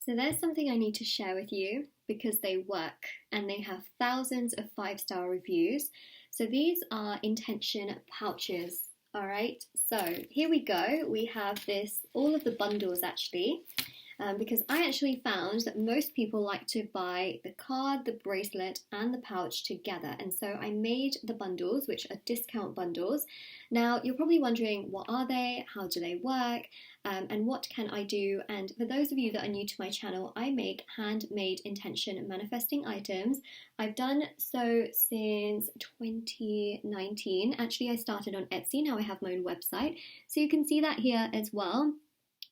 So there's something I need to share with you because they work and they have thousands of 5-star reviews. So these are intention pouches. All right, so here we go. We have all of the bundles actually, because I actually found that most people like to buy the card, the bracelet, and the pouch together. And so I made the bundles, which are discount bundles. Now, you're probably wondering, what are they? How do they work? And what can I do? And for those of you that are new to my channel, I make handmade intention manifesting items. I've done so since 2019. Actually, I started on Etsy. Now I have my own website. So you can see that here as well.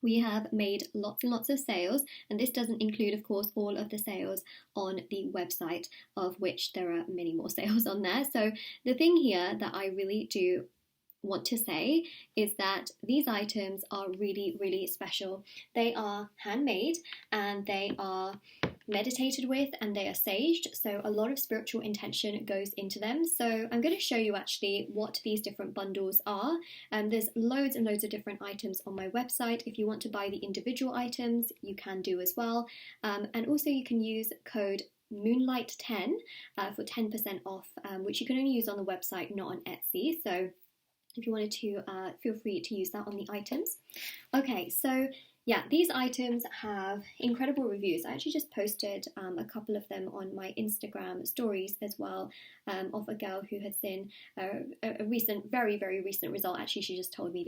We have made lots and lots of sales, and this doesn't include, of course, all of the sales on the website, of which there are many more sales on there. So the thing here that I really do want to say is that these items are really, really special. They are handmade and they are meditated with and they are saged, so a lot of spiritual intention goes into them. So I'm going to show you actually what these different bundles are. There's loads and loads of different items on my website. If you want to buy the individual items, you can do as well, and also you can use code Moonlight10 for 10% off, which you can only use on the website, not on Etsy. So if you wanted to, feel free to use that on the items. Okay, so yeah, these items have incredible reviews. I actually just posted a couple of them on my Instagram stories as well, of a girl who had seen a recent, very, very recent result. Actually, she just told me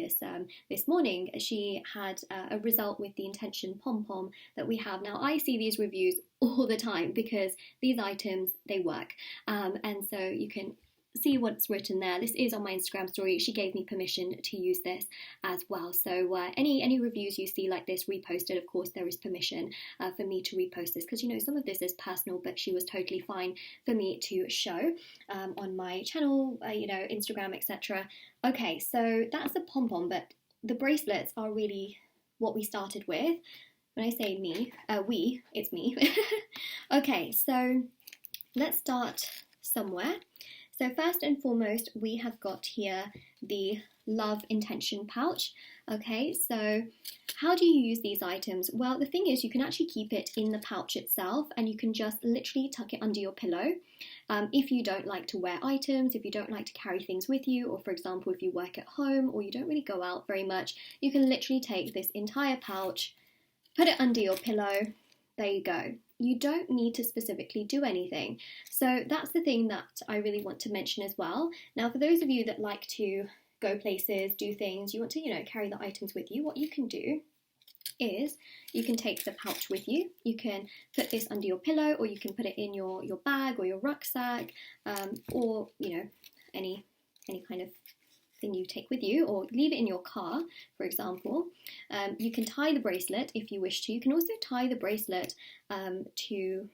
this morning. She had a result with the intention pom-pom that we have. Now, I see these reviews all the time because these items, they work. And so you can see what's written there. This is on my Instagram story. She gave me permission to use this as well. So any reviews you see like this reposted, of course there is permission for me to repost this, because you know some of this is personal, but she was totally fine for me to show on my channel, Instagram, etc. Okay, so that's the pom-pom, but the bracelets are really what we started with. When I say me, it's me. Okay, so let's start somewhere. So first and foremost, we have got here the Love Intention pouch. Okay, so how do you use these items? Well, the thing is, you can actually keep it in the pouch itself and you can just literally tuck it under your pillow. If you don't like to wear items, if you don't like to carry things with you, or for example, if you work at home or you don't really go out very much, you can literally take this entire pouch, put it under your pillow. There you go. You don't need to specifically do anything. So that's the thing that I really want to mention as well. Now, for those of you that like to go places, do things, you want to, carry the items with you, what you can do is you can take the pouch with you. You can put this under your pillow, or you can put it in your bag or your rucksack, or, any kind of thing you take with you, or leave it in your car, for example. You can tie the bracelet if you wish to. You can also tie the bracelet to,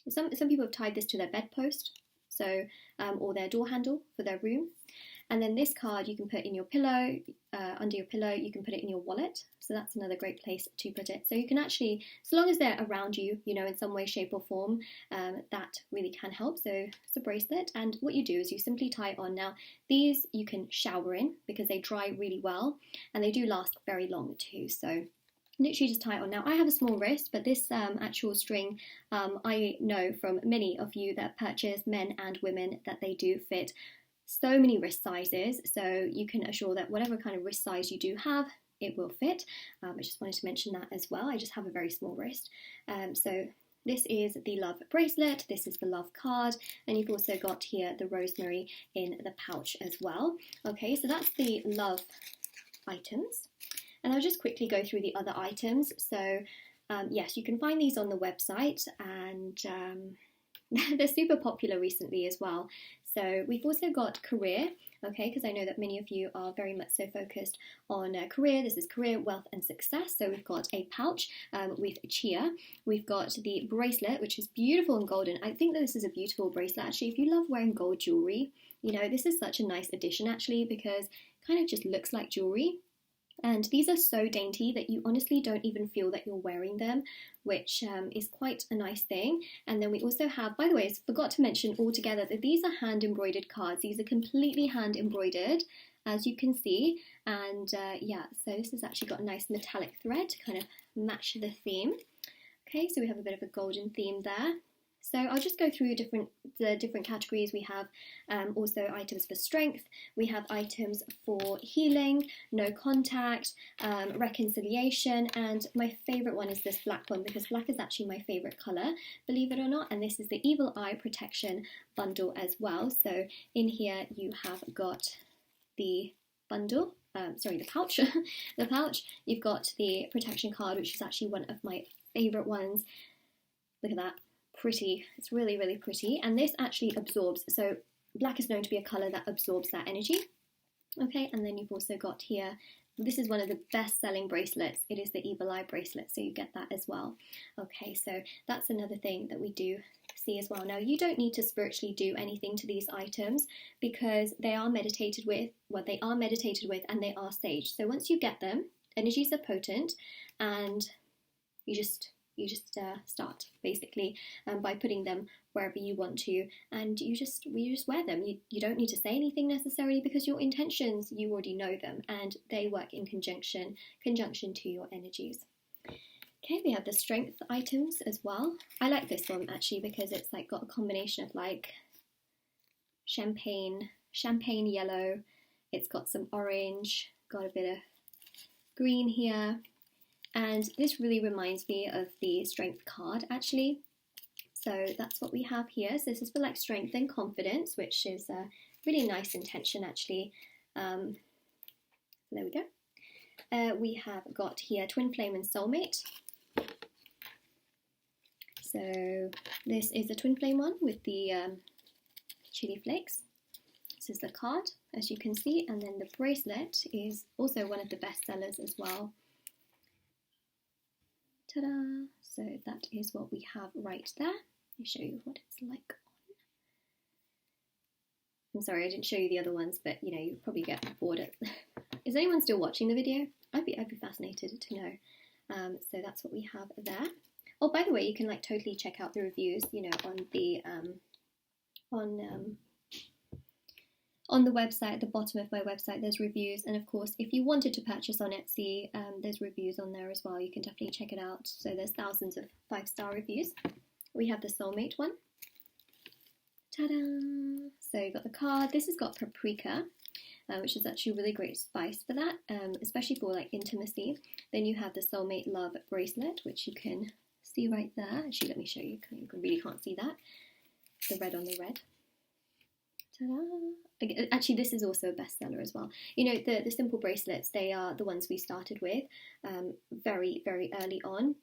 some people have tied this to their bedpost, so or their door handle for their room. And then this card you can put in your pillow, under your pillow. You can put it in your wallet, so that's another great place to put it. So you can actually, so long as they're around you, in some way, shape or form, that really can help. So it's a bracelet, and what you do is you simply tie it on. Now, these you can shower in because they dry really well, and they do last very long too. So literally just tie it on. Now, I have a small wrist, but this actual string, I know from many of you that purchase, men and women, that they do fit so many wrist sizes, so you can assure that whatever kind of wrist size you do have, it will fit. I just wanted to mention that as well. I just have a very small wrist. So this is the Love bracelet, this is the Love card, and you've also got here the rosemary in the pouch as well. Okay, so that's the Love items. And I'll just quickly go through the other items. So yes, you can find these on the website, and they're super popular recently as well. So we've also got career, okay, because I know that many of you are very much so focused on career. This is career, wealth and success. So we've got a pouch with chia. We've got the bracelet, which is beautiful and golden. I think that this is a beautiful bracelet. Actually, if you love wearing gold jewelry, this is such a nice addition actually, because it kind of just looks like jewelry. And these are so dainty that you honestly don't even feel that you're wearing them, which is quite a nice thing. And then we also have, by the way, I forgot to mention altogether that these are hand embroidered cards. These are completely hand embroidered, as you can see. And yeah, so this has actually got a nice metallic thread to kind of match the theme. Okay, so we have a bit of a golden theme there. So I'll just go through the different categories. We have also items for strength. We have items for healing, no contact, reconciliation, and my favourite one is this black one because black is actually my favourite colour, believe it or not. And this is the Evil Eye Protection Bundle as well. So in here you have got the bundle. The pouch. The pouch. You've got the protection card, which is actually one of my favourite ones. Look at that. Pretty. It's really, really pretty. And this actually absorbs. So black is known to be a colour that absorbs that energy. Okay, and then you've also got here, this is one of the best-selling bracelets. It is the Evil Eye Bracelet, so you get that as well. Okay, so that's another thing that we do see as well. Now, you don't need to spiritually do anything to these items because they are meditated with, and they are saged. So once you get them, energies are potent, and you just start basically by putting them wherever you want to, and we just wear them. You don't need to say anything necessarily because your intentions, you already know them, and they work in conjunction to your energies. Okay, we have the strength items as well. I like this one actually because it's like got a combination of like champagne yellow. It's got some orange, got a bit of green here. And this really reminds me of the strength card actually. So that's what we have here. So this is for like strength and confidence, which is a really nice intention actually. There we go. We have got here Twin Flame and Soulmate. So this is the Twin Flame one with the chili flakes. This is the card, as you can see, and then the bracelet is also one of the best sellers as well. Ta-da! So that is what we have right there. Let me show you what it's like on. I'm sorry I didn't show you the other ones, but you know, you probably get bored at. Is anyone still watching the video? I'd be fascinated to know. So that's what we have there. Oh, by the way, you can like totally check out the reviews, you know, on the website. At the bottom of my website there's reviews, and of course if you wanted to purchase on Etsy, there's reviews on there as well. You can definitely check it out. So there's thousands of 5-star reviews. We have the Soulmate one. Ta-da! So you've got the card. This has got paprika, which is actually a really great spice for that, especially for like intimacy. Then you have the Soulmate Love Bracelet, which you can see right there. Actually, let me show you. You really can't see that. The red on the red. Ta-da! Actually, this is also a bestseller as well. You know, the simple bracelets, they are the ones we started with very, very early on.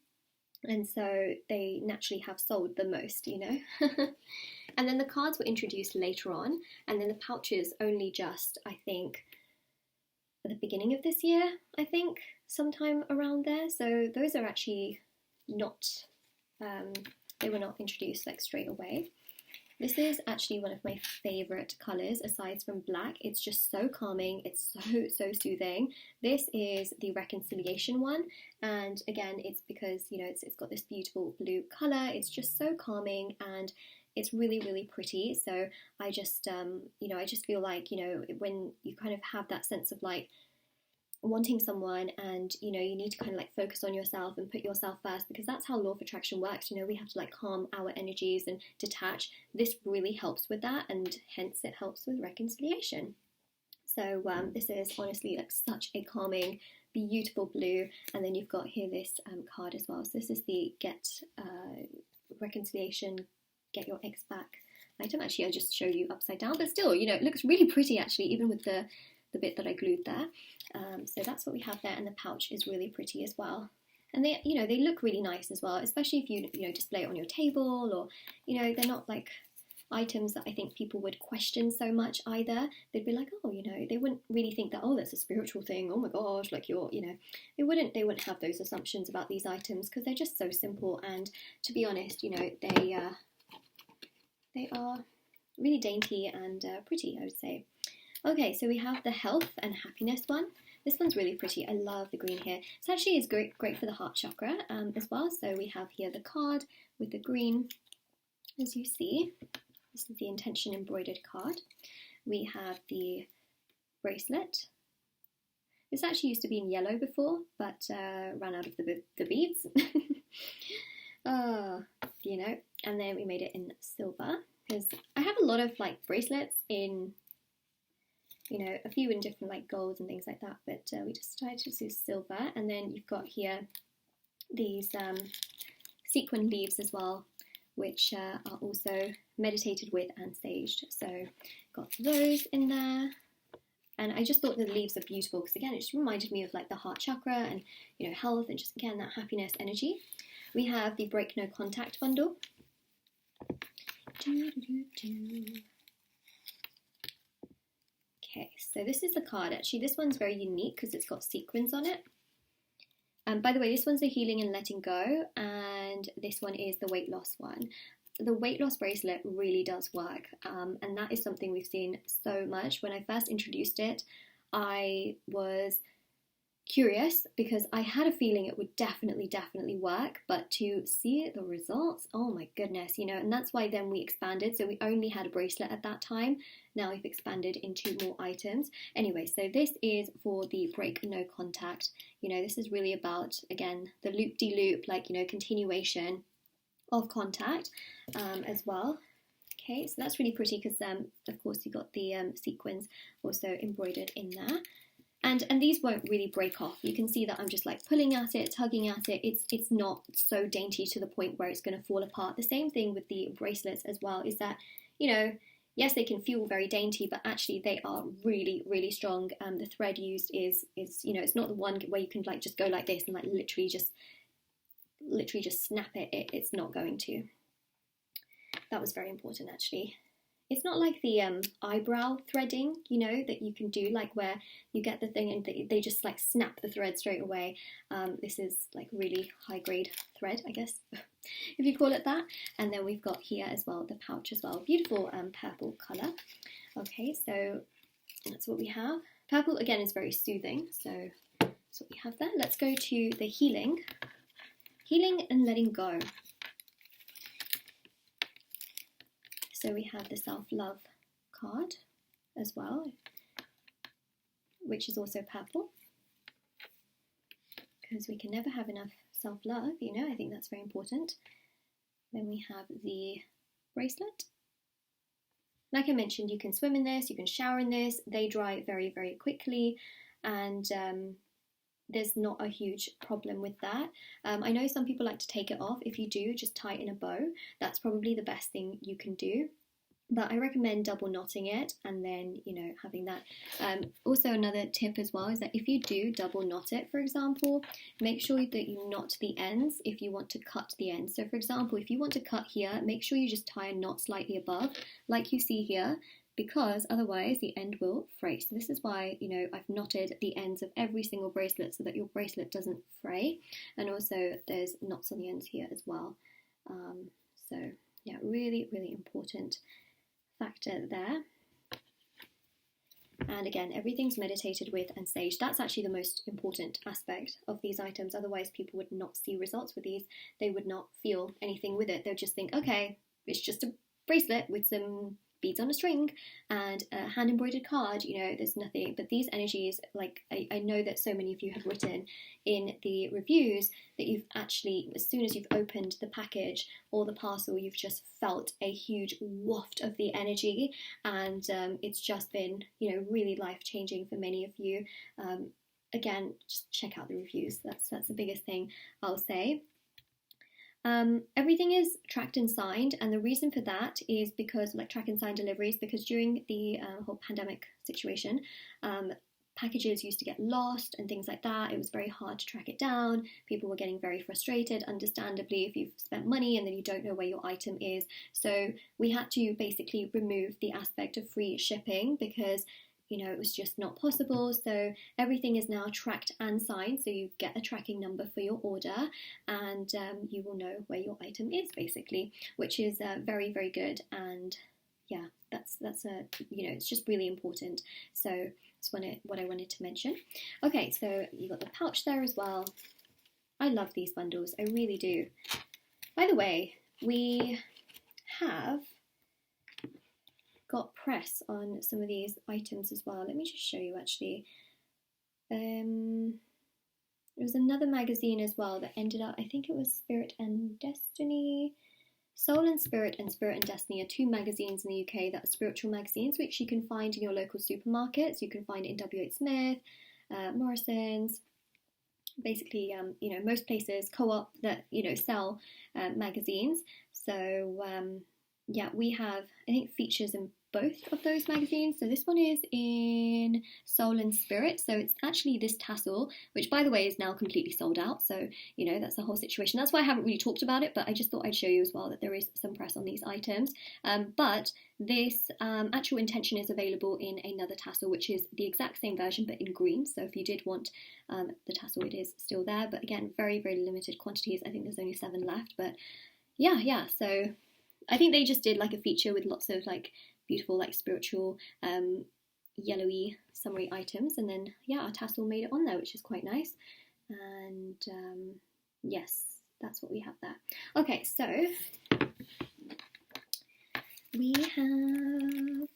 And so they naturally have sold the most, you know. And then the cards were introduced later on. And then the pouches only just, I think, at the beginning of this year, I think, sometime around there. So those are actually not, they were not introduced like straight away. This is actually one of my favourite colours aside from black. It's just so calming. It's so soothing. This is the Reconciliation one. And again, it's because, you know, it's got this beautiful blue colour. It's just so calming and it's really, really pretty. So I just, you know, I just feel like, you know, when you kind of have that sense of like, wanting someone and you know you need to kind of like focus on yourself and put yourself first, because that's how law of attraction works. You know, we have to like calm our energies and detach. This really helps with that, and hence it helps with reconciliation. So this is honestly like such a calming, beautiful blue. And then you've got here this card as well. So this is the Get Reconciliation, Get Your Ex Back item. Actually, I just showed you upside down, but still, you know, it looks really pretty actually, even with the bit that I glued there. So that's what we have there, and the pouch is really pretty as well. And they, you know, they look really nice as well, especially if you know, display it on your table, or, you know, they're not like items that I think people would question so much either. They'd be like, oh, you know, they wouldn't really think that, oh, that's a spiritual thing, oh my gosh, like you're, you know, they wouldn't have those assumptions about these items because they're just so simple. And to be honest, you know, they are really dainty and pretty, I would say. Okay, so we have the Health and Happiness one. This one's really pretty. I love the green here. It actually is great for the heart chakra as well. So we have here the card with the green, as you see. This is the Intention embroidered card. We have the bracelet. This actually used to be in yellow before, but ran out of the beads. you know, and then we made it in silver because I have a lot of like bracelets in, you know, a few in different like golds and things like that, but we just decided to do silver. And then you've got here these sequin leaves as well, which are also meditated with and saged. So got those in there. And I just thought the leaves are beautiful because, again, it just reminded me of like the heart chakra and, you know, health and just, again, that happiness energy. We have the Break No Contact bundle. Okay, so this is the card. Actually, this one's very unique because it's got sequins on it. By the way, this one's the Healing and Letting Go, and this one is the weight loss one. The weight loss bracelet really does work, and that is something we've seen so much. When I first introduced it, I was curious because I had a feeling it would definitely work, but to see the results, oh my goodness, you know, and that's why then we expanded. So we only had a bracelet at that time. Now we've expanded into more items. Anyway, so this is for the Break No Contact. You know, this is really about, again, the loop-de-loop, like, you know, continuation of contact as well. Okay, so that's really pretty because of course you got the sequins also embroidered in there, and these won't really break off. You can see that I'm just like pulling at it, tugging at it. It's not so dainty to the point where it's going to fall apart. The same thing with the bracelets as well, is that, you know, yes, they can feel very dainty, but actually they are really strong. The thread used is, you know, it's not the one where you can like just go like this and like literally just snap it. It's not going to. That was very important, actually. It's not like the eyebrow threading, you know, that you can do, like where you get the thing and they just like snap the thread straight away. This is like really high grade thread, I guess, if you call it that. And then we've got here as well the pouch as well, beautiful purple colour. Okay, so that's what we have. Purple again is very soothing, so that's what we have there. Let's go to the healing and letting go. So we have the self-love card as well, which is also purple, because we can never have enough self-love, you know, I think that's very important. Then we have the bracelet. Like I mentioned, you can swim in this, you can shower in this, they dry very quickly, and there's not a huge problem with that. I know some people like to take it off. If you do, just tie it in a bow. That's probably the best thing you can do. But I recommend double knotting it and then, you know, having that. Also, another tip as well is that if you do double knot it, for example, make sure that you knot the ends if you want to cut the ends. So, for example, if you want to cut here, make sure you just tie a knot slightly above, like you see here, because otherwise the end will fray. So this is why, you know, I've knotted the ends of every single bracelet so that your bracelet doesn't fray. And also there's knots on the ends here as well. So yeah, really important factor there. And again, everything's meditated with and saged. That's actually the most important aspect of these items. Otherwise people would not see results with these. They would not feel anything with it. They'll just think, okay, it's just a bracelet with some beads on a string and a hand embroidered card, you know, there's nothing. But these energies, like I know that so many of you have written in the reviews that you've actually, as soon as you've opened the package or the parcel, you've just felt a huge waft of the energy, and it's just been, you know, really life-changing for many of you. Again, just check out the reviews. That's the biggest thing I'll say. Everything is tracked and signed, and the reason for that is because, like, track and sign deliveries, because during the whole pandemic situation, packages used to get lost and things like that. It was very hard to track it down. People were getting very frustrated, understandably, if you've spent money and then you don't know where your item is. So we had to basically remove the aspect of free shipping because, you know, it was just not possible. So everything is now tracked and signed. So you get a tracking number for your order, and you will know where your item is, basically, which is very good. And yeah, that's you know, it's just really important. So that's what I wanted to mention. Okay, so you got the pouch there as well. I love these bundles, I really do. By the way, we have got press on some of these items as well. Let me just show you, actually. There was another magazine as well that ended up, I think it was Spirit and Destiny. Soul and Spirit and Destiny are two magazines in the UK that are spiritual magazines, which you can find in your local supermarkets. You can find it in WH Smith, Morrison's, basically, most places, co-op that, sell magazines. So, yeah, we have, I think, features in both of those magazines. So this one is in Soul and Spirit. So it's actually this tassel, which, by the way, is now completely sold out. So, that's the whole situation. That's why I haven't really talked about it, but I just thought I'd show you as well that there is some press on these items. But this actual intention is available in another tassel, which is the exact same version, but in green. So if you did want the tassel, it is still there. But again, very, very limited quantities. I think there's only 7 left. But yeah. So I think they just did like a feature with lots of like beautiful, like spiritual, yellowy, summery items, and then our tassel made it on there, which is quite nice. And yes, that's what we have there. Okay, so we have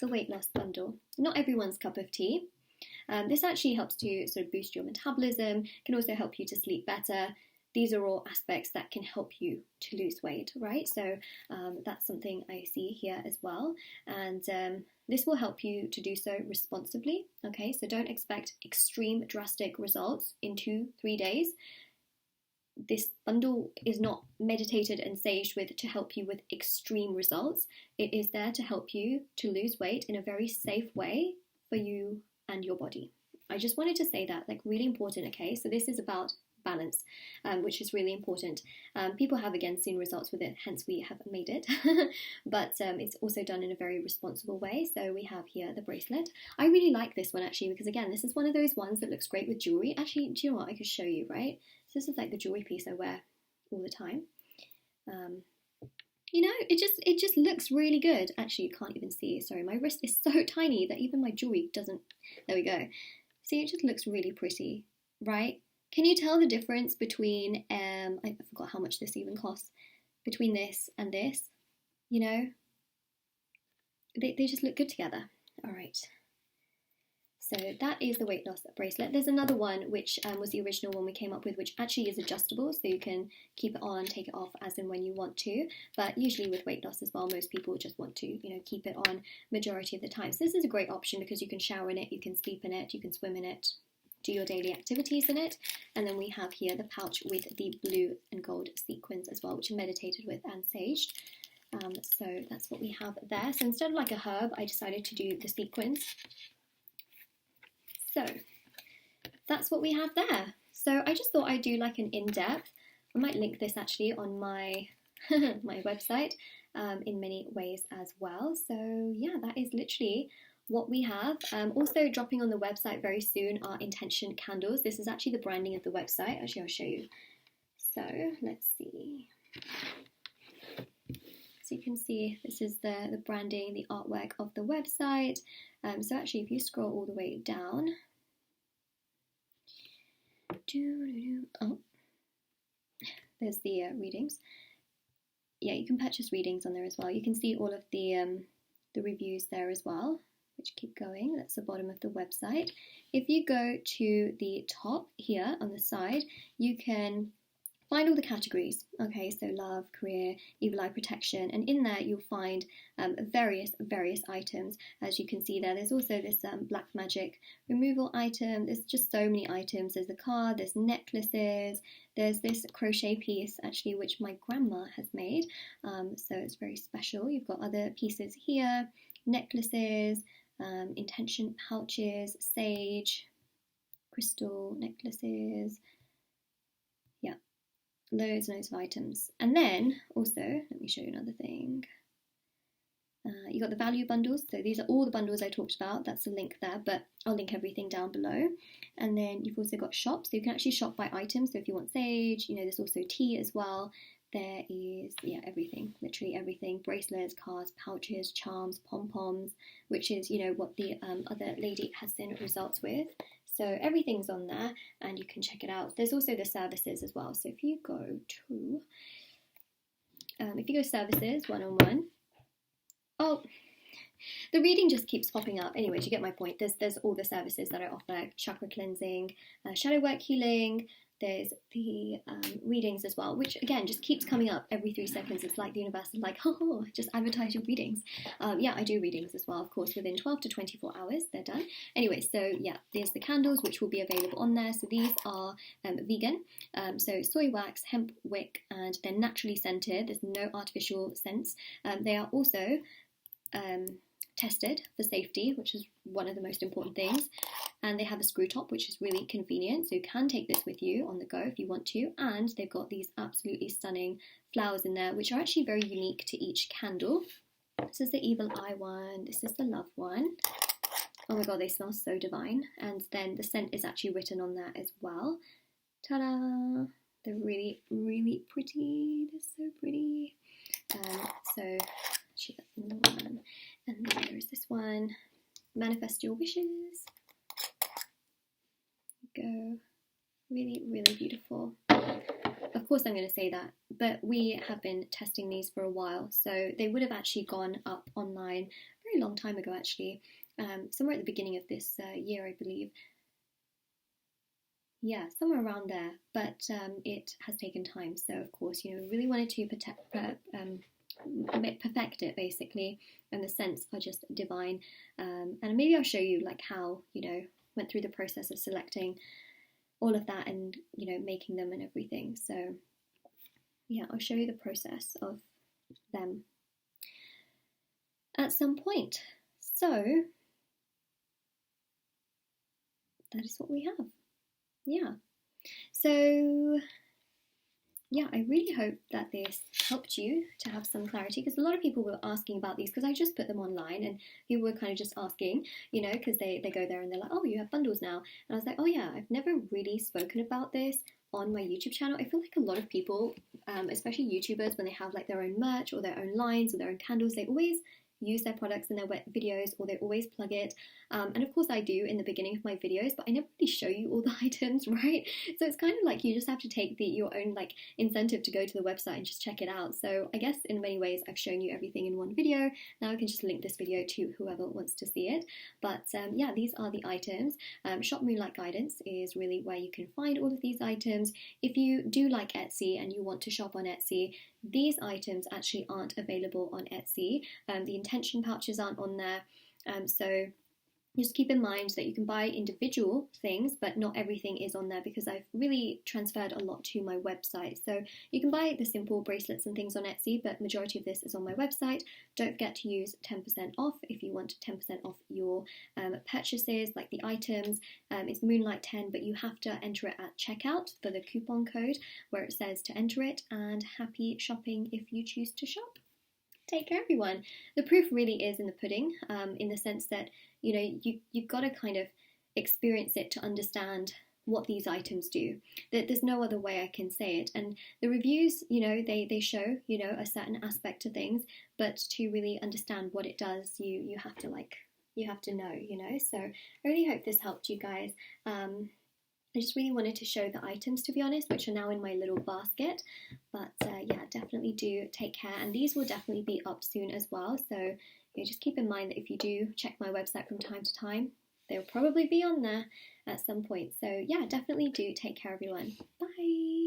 the weight loss bundle. Not everyone's cup of tea. This actually helps to sort of boost your metabolism, can also help you to sleep better. These are all aspects that can help you to lose weight, right? So that's something I see here as well. And this will help you to do so responsibly, okay? So don't expect extreme drastic results in 2-3 days. This bundle is not meditated and saged with to help you with extreme results. It is there to help you to lose weight in a very safe way for you and your body. I just wanted to say that, like, really important, okay? So this is about balance, which is really important. People have again seen results with it, hence we have made it. But it's also done in a very responsible way. So we have here the bracelet. I really like this one actually, because again, this is one of those ones that looks great with jewelry. Actually, do you know what? I could show you, right? So this is like the jewelry piece I wear all the time. It just looks really good. Actually, you can't even see. Sorry, my wrist is so tiny that even my jewelry doesn't. There we go. See, it just looks really pretty, right? Can you tell the difference between, I forgot how much this even costs, between this and this, They just look good together. All right. So that is the weight loss bracelet. There's another one, which was the original one we came up with, which actually is adjustable, so you can keep it on, take it off as and when you want to. But usually with weight loss as well, most people just want to, keep it on majority of the time. So this is a great option because you can shower in it, you can sleep in it, you can swim in it, do your daily activities in it. And then we have here the pouch with the blue and gold sequins as well, which are meditated with and saged. So that's what we have there. So instead of like a herb, I decided to do the sequins. So that's what we have there. So I just thought I'd do like an in-depth. I might link this actually on my my website in many ways as well. So yeah, that is literally what we have. Also dropping on the website very soon are intention candles. This is actually the branding of the website. Actually, I'll show you. So let's see. So you can see this is the branding, the artwork of the website. So actually, if you scroll all the way down, there's the readings. Yeah, you can purchase readings on there as well. You can see all of the reviews there as well, which keep going. That's the bottom of the website. If you go to the top here on the side, you can find all the categories. Okay, so love, career, evil eye protection, and in there you'll find various items. As you can see there, there's also this black magic removal item. There's just so many items. There's a card, there's necklaces, there's this crochet piece actually which my grandma has made, so it's very special. You've got other pieces here, necklaces, intention pouches, sage, crystal necklaces, yeah, loads and loads of items. And then also, let me show you another thing. You got the value bundles, so these are all the bundles I talked about. That's the link there, but I'll link everything down below. And then you've also got shops, so you can actually shop by item. So if you want sage, there's also tea as well. There is, everything, literally everything. Bracelets, cards, pouches, charms, pom-poms, which is, what the other lady has seen results with. So everything's on there and you can check it out. There's also the services as well. So if you go services, one-on-one. Oh, The reading just keeps popping up. Anyways, you get my point. There's all the services that I offer: chakra cleansing, shadow work healing. There's the readings as well, which again just keeps coming up every 3 seconds. It's like the universe is like, oh, just advertise your readings. Yeah, I do readings as well, of course, within 12 to 24 hours, they're done. Anyway, so yeah, there's the candles, which will be available on there. So these are vegan, so soy wax, hemp wick, and they're naturally scented. There's no artificial scents. They are also tested for safety, which is one of the most important things. And they have a screw top, which is really convenient, so you can take this with you on the go if you want to. And they've got these absolutely stunning flowers in there, which are actually very unique to each candle. This is the Evil Eye one, this is the Love one. Oh my god, they smell so divine. And then the scent is actually written on there as well. Ta-da! They're really, really pretty. They're so pretty. So actually that's the one. And then there's this one. Manifest your wishes. Go. Really, really beautiful. Of course I'm going to say that, but we have been testing these for a while, so they would have actually gone up online a very long time ago, actually, somewhere at the beginning of this year, I believe. Yeah, somewhere around there, but it has taken time, so of course, you know, really wanted to perfect it, basically, and the scents are just divine. And maybe I'll show you like how, you know, went through the process of selecting all of that and, you know, making them and everything. So yeah, I'll show you the process of them at some point. So that is what we have. Yeah. So yeah, I really hope that this helped you to have some clarity, because a lot of people were asking about these, because I just put them online and people were kind of just asking, you know, because they go there and they're like, oh, you have bundles now. And I was like, oh yeah, I've never really spoken about this on my YouTube channel. I feel like a lot of people, especially YouTubers, when they have like their own merch or their own lines or their own candles, they always use their products in their videos, or they always plug it. And of course I do in the beginning of my videos, but I never really show you all the items, right? So it's kind of like you just have to take your own like incentive to go to the website and just check it out. So I guess in many ways I've shown you everything in one video. Now I can just link this video to whoever wants to see it. But yeah, these are the items. Shop Moonlight Guidance is really where you can find all of these items. If you do like Etsy and you want to shop on Etsy, these items actually aren't available on Etsy. The intention pouches aren't on there. So just keep in mind that you can buy individual things, but not everything is on there, because I've really transferred a lot to my website. So you can buy the simple bracelets and things on Etsy, but majority of this is on my website. Don't forget to use 10% off if you want 10% off your purchases, like the items. It's Moonlight 10, but you have to enter it at checkout for the coupon code where it says to enter it, and happy shopping if you choose to shop. Take care, everyone. The proof really is in the pudding, in the sense that, you know, you've got to kind of experience it to understand what these items do. There's no other way I can say it. And the reviews, you know, they show, you know, a certain aspect to things, but to really understand what it does, you have to know, you know. So I really hope this helped you guys. I just really wanted to show the items, to be honest, which are now in my little basket. But yeah, definitely do take care. And these will definitely be up soon as well. So you know, just keep in mind that if you do check my website from time to time, they'll probably be on there at some point. So yeah, definitely do take care, everyone. Bye.